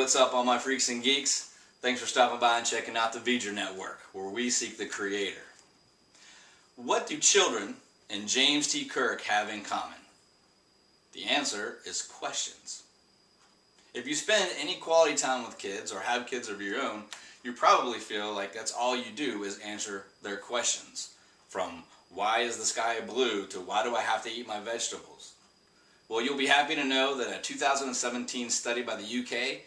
what's up all my freaks and geeks? Thanks for stopping by and checking out the Vidra Network, where we seek the Creator. What do children and James T. Kirk have in common? The answer is questions. If you spend any quality time with kids or have kids of your own, you probably feel like that's all you do is answer their questions. From why is the sky blue to why do I have to eat my vegetables? Well, you'll be happy to know that a 2017 study by the UK,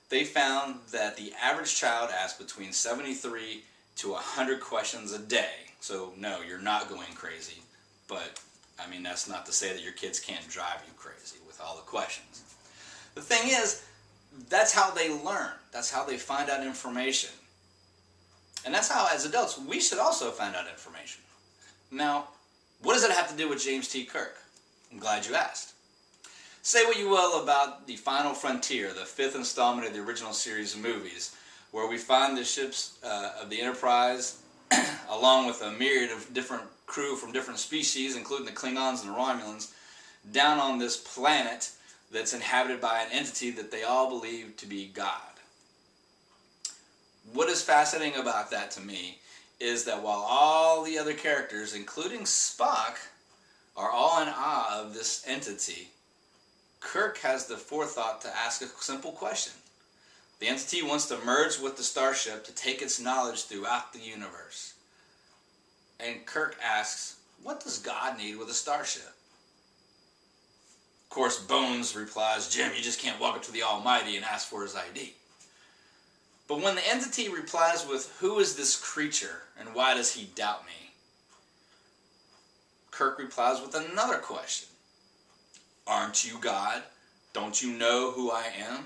they found that the average child asks between 73 to 100 questions a day. So no, you're not going crazy, but I mean, that's not to say that your kids can't drive you crazy with all the questions. The thing is, that's how they learn. That's how they find out information. And that's how, as adults, we should also find out information. Now, what does it have to do with James T. Kirk? I'm glad you asked. Say what you will about The Final Frontier, the fifth installment of the original series of movies, where we find the ships of the Enterprise, along with a myriad of different crew from different species, including the Klingons and the Romulans, down on this planet that's inhabited by an entity that they all believe to be God. What is fascinating about that to me is that while all the other characters, including Spock, are all in awe of this entity, Kirk has the forethought to ask a simple question. The entity wants to merge with the Starship to take its knowledge throughout the universe. And Kirk asks, what does God need with a starship? Of course, Bones replies, Jim, you just can't walk up to the Almighty and ask for his ID. But when the entity replies with, who is this creature and why does he doubt me? Kirk replies with another question. Aren't you God? Don't you know who I am?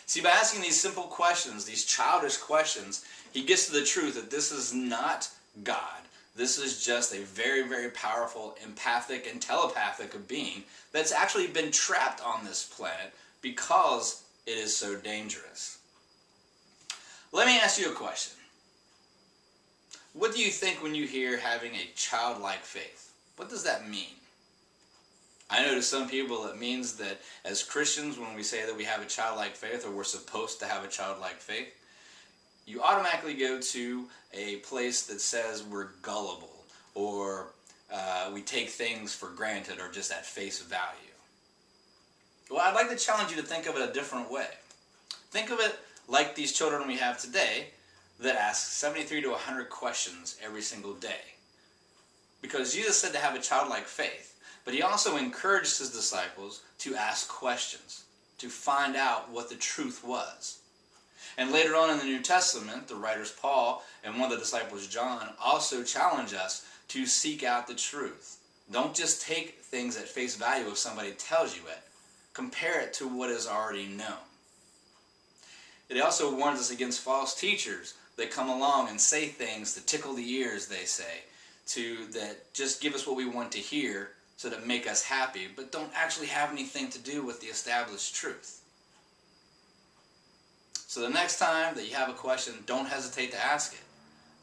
See, by asking these simple questions, these childish questions, he gets to the truth that this is not God. This is just a very, very powerful, empathic, and telepathic being that's actually been trapped on this planet because it is so dangerous. Let me ask you a question. What do you think when you hear having a childlike faith? What does that mean? I know to some people it means that as Christians, when we say that we have a childlike faith or we're supposed to have a childlike faith, you automatically go to a place that says we're gullible or we take things for granted or just at face value. Well, I'd like to challenge you to think of it a different way. Think of it like these children we have today that ask 73 to 100 questions every single day. Because Jesus said to have a childlike faith. But he also encouraged his disciples to ask questions, to find out what the truth was. And later on in the New Testament, the writers Paul and one of the disciples John also challenge us to seek out the truth. Don't just take things at face value if somebody tells you it. Compare it to what is already known. It also warns us against false teachers that come along and say things to tickle the ears, they say, that just give us what we want to hear, so that make us happy, but don't actually have anything to do with the established truth. So the next time that you have a question, don't hesitate to ask it.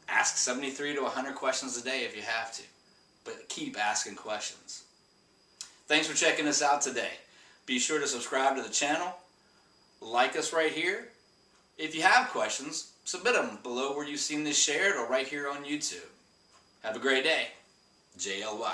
Ask 73 to 100 questions a day if you have to, but keep asking questions. Thanks for checking us out today. Be sure to subscribe to the channel, like us right here. If you have questions, submit them below where you've seen this shared or right here on YouTube. Have a great day. JLY.